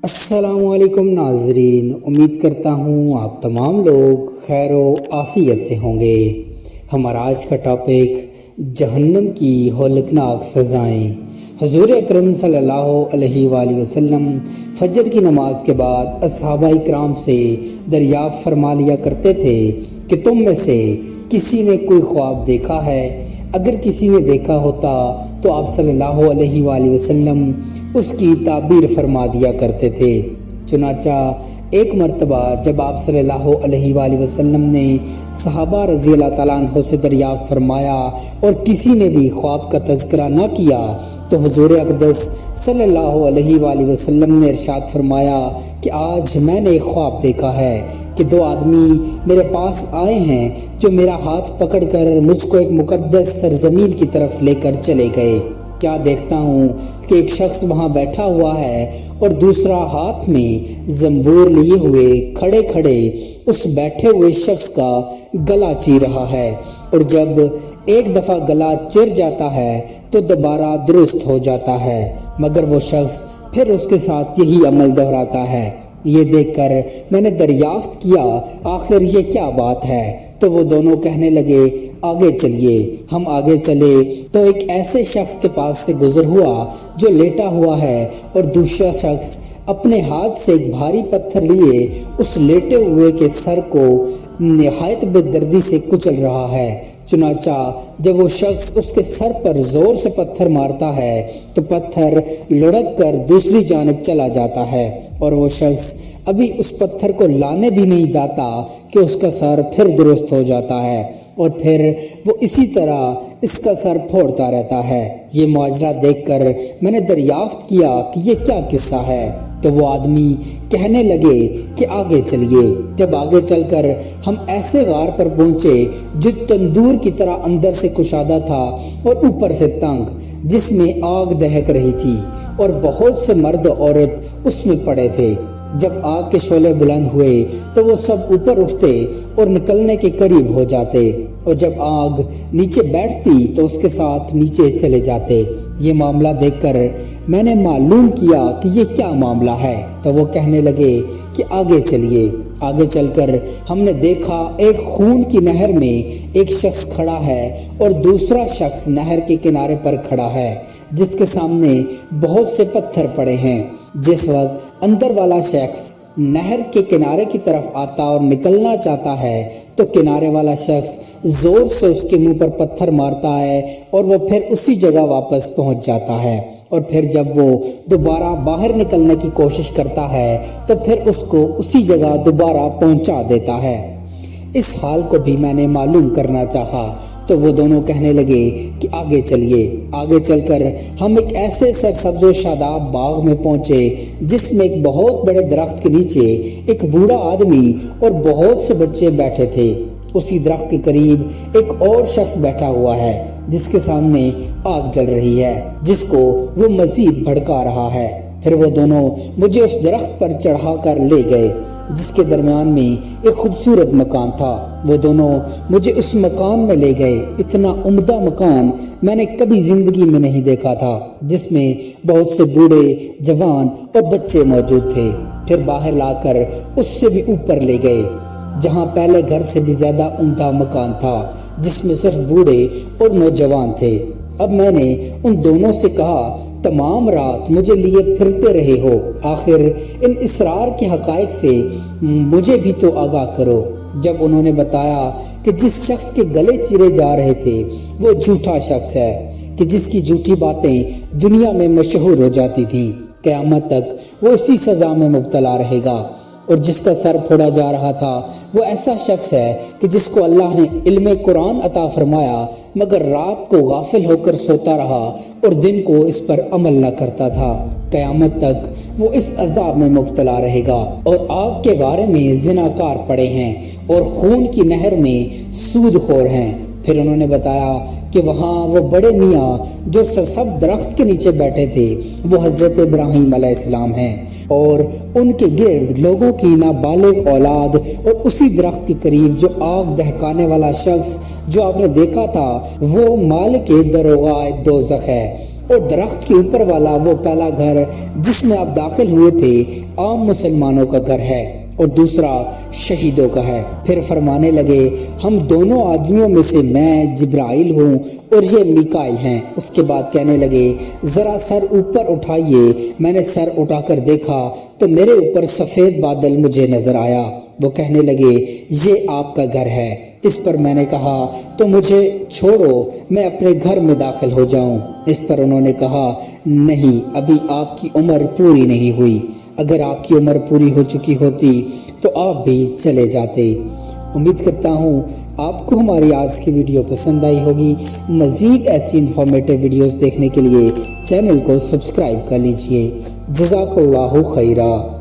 السلام علیکم ناظرین، امید کرتا ہوں آپ تمام لوگ خیر و عافیت سے ہوں گے۔ ہمارا آج کا ٹاپک جہنم کی ہولناک سزائیں۔ حضور اکرم صلی اللہ علیہ وآلہ وسلم فجر کی نماز کے بعد صحابہ کرام سے دریافت فرما لیا کرتے تھے کہ تم میں سے کسی نے کوئی خواب دیکھا ہے؟ اگر کسی نے دیکھا ہوتا تو آپ صلی اللہ علیہ وآلہ وسلم اس کی تعبیر فرما دیا کرتے تھے۔ چنانچہ ایک مرتبہ جب آپ صلی اللہ علیہ وآلہ وسلم نے صحابہ رضی اللہ تعالیٰ عنہ سے دریافت فرمایا اور کسی نے بھی خواب کا تذکرہ نہ کیا تو حضور اقدس صلی اللہ علیہ وآلہ وسلم نے ارشاد فرمایا کہ آج میں نے ایک خواب دیکھا ہے کہ دو آدمی میرے پاس آئے ہیں جو میرا ہاتھ پکڑ کر مجھ کو ایک مقدس سرزمین کی طرف لے کر چلے گئے۔ کیا دیکھتا ہوں کہ ایک شخص وہاں بیٹھا ہوا ہے اور دوسرا ہاتھ میں زنبور لیے ہوئے کھڑے کھڑے اس بیٹھے ہوئے شخص کا گلا چیر رہا ہے، اور جب ایک دفعہ گلا چر جاتا ہے تو دوبارہ درست ہو جاتا ہے، مگر وہ شخص پھر اس کے ساتھ یہی عمل دہراتا ہے۔ یہ دیکھ کر میں نے دریافت کیا آخر یہ کیا بات ہے؟ تو وہ دونوں کہنے لگے آگے چلیے۔ ہم آگے چلے تو ایک ایسے شخص کے پاس سے گزر ہوا جو لیٹا ہوا ہے اور دوسرا شخص اپنے ہاتھ سے ایک بھاری پتھر لیے اس لیٹے ہوئے کے سر کو نہایت بے دردی سے کچل رہا ہے۔ چنانچہ جب وہ شخص اس کے سر پر زور سے پتھر مارتا ہے تو پتھر لڑک کر دوسری جانب چلا جاتا ہے، اور وہ شخص ابھی اس پتھر کو لانے بھی نہیں جاتا کہ اس کا سر پھر درست ہو جاتا ہے، اور پھر وہ اسی طرح اس کا سر پھوڑتا رہتا ہے۔ یہ معاجرہ دیکھ کر میں نے دریافت کیا کہ یہ کیا قصہ ہے؟ تو وہ آدمی کہنے لگے کہ آگے چلیے۔ جب آگے چل کر ہم ایسے غار پر پہنچے جو تندور کی طرح اندر سے کشادہ تھا اور اوپر سے تنگ، جس میں آگ دہک رہی تھی، اور بہت سے مرد و عورت اس میں پڑے تھے۔ جب آگ کے شعلے بلند ہوئے تو وہ سب اوپر اٹھتے اور نکلنے کے قریب ہو جاتے، اور جب آگ نیچے بیٹھتی تو اس کے ساتھ نیچے چلے جاتے۔ یہ معاملہ دیکھ کر میں نے معلوم کیا کہ یہ کیا معاملہ ہے، تو وہ کہنے لگے کہ آگے چلیے۔ آگے چل کر ہم نے دیکھا ایک خون کی نہر میں ایک شخص کھڑا ہے اور دوسرا شخص نہر کے کنارے پر کھڑا ہے جس کے سامنے بہت سے پتھر پڑے ہیں۔ جس وقت اندر والا شخص نہر کے کنارے کی طرف آتا اور نکلنا چاہتا ہے تو کنارے والا شخص زور سے اس کے منہ پر پتھر مارتا ہے اور وہ پھر اسی جگہ واپس پہنچ جاتا ہے، اور پھر جب وہ دوبارہ باہر نکلنے کی کوشش کرتا ہے تو پھر اس کو اسی جگہ دوبارہ پہنچا دیتا ہے۔ اس حال کو بھی میں نے معلوم کرنا چاہا تو وہ دونوں کہنے لگے کہ آگے چلیے۔ آگے چل کر ہم ایک ایسے سرسبز و شاداب باغ میں پہنچے جس میں ایک بہت بڑے درخت کے نیچے ایک بوڑھا آدمی اور بہت سے بچے بیٹھے تھے۔ اسی درخت کے قریب ایک اور شخص بیٹھا ہوا ہے جس کے سامنے آگ جل رہی ہے جس کو وہ مزید بھڑکا رہا ہے۔ پھر وہ دونوں مجھے اس درخت پر چڑھا کر لے گئے جس کے درمیان میں ایک خوبصورت مکان تھا۔ وہ دونوں مجھے اس مکان میں لے گئے۔ اتنا عمدہ مکان میں نے کبھی زندگی میں نہیں دیکھا تھا، جس میں بہت سے بوڑھے، جوان اور بچے موجود تھے۔ پھر باہر لا کر اس سے بھی اوپر لے گئے جہاں پہلے گھر سے بھی زیادہ عمدہ مکان تھا جس میں صرف بوڑھے اور نوجوان تھے۔ اب میں نے ان دونوں سے کہا تمام رات مجھے لیے پھرتے رہے ہو، آخر ان اسرار کے حقائق سے مجھے بھی تو آگاہ کرو۔ جب انہوں نے بتایا کہ جس شخص کے گلے چیرے جا رہے تھے وہ جھوٹا شخص ہے کہ جس کی جھوٹی باتیں دنیا میں مشہور ہو جاتی تھیں، قیامت تک وہ اسی سزا میں مبتلا رہے گا، اور جس کا سر پھوڑا جا رہا تھا وہ ایسا شخص ہے کہ جس کو اللہ نے علم قرآن عطا فرمایا مگر رات کو غافل ہو کر سوتا رہا اور دن کو اس پر عمل نہ کرتا تھا۔ قیامت تک وہ اس عذاب میں مبتلا رہے گا، اور آگ کے غارے میں زناکار پڑے ہیں اور خون کی نہر میں سود خور ہیں۔ پھر انہوں نے بتایا کہ وہاں وہ بڑے میاں جو سرسبز درخت کے نیچے بیٹھے تھے وہ حضرت ابراہیم علیہ السلام ہیں، اور ان کے گرد لوگوں کی نابالغ اولاد، اور اسی درخت کے قریب جو آگ دہکانے والا شخص جو آپ نے دیکھا تھا وہ مالک دروغہ دوزخ ہے، اور درخت کے اوپر والا وہ پہلا گھر جس میں آپ داخل ہوئے تھے عام مسلمانوں کا گھر ہے اور دوسرا شہیدوں کا ہے۔ پھر فرمانے لگے ہم دونوں آدمیوں میں سے میں جبرائیل ہوں اور یہ میکائیل ہیں۔ اس کے بعد کہنے لگے ذرا سر اوپر اٹھائیے۔ میں نے سر اٹھا کر دیکھا تو میرے اوپر سفید بادل مجھے نظر آیا۔ وہ کہنے لگے یہ آپ کا گھر ہے۔ اس پر میں نے کہا تو مجھے چھوڑو، میں اپنے گھر میں داخل ہو جاؤں۔ اس پر انہوں نے کہا نہیں، ابھی آپ کی عمر پوری نہیں ہوئی، اگر آپ کی عمر پوری ہو چکی ہوتی تو آپ بھی چلے جاتے۔ امید کرتا ہوں آپ کو ہماری آج کی ویڈیو پسند آئی ہوگی۔ مزید ایسی انفارمیٹیو ویڈیوز دیکھنے کے لیے چینل کو سبسکرائب کر لیجئے۔ جزاک اللہ خیرہ۔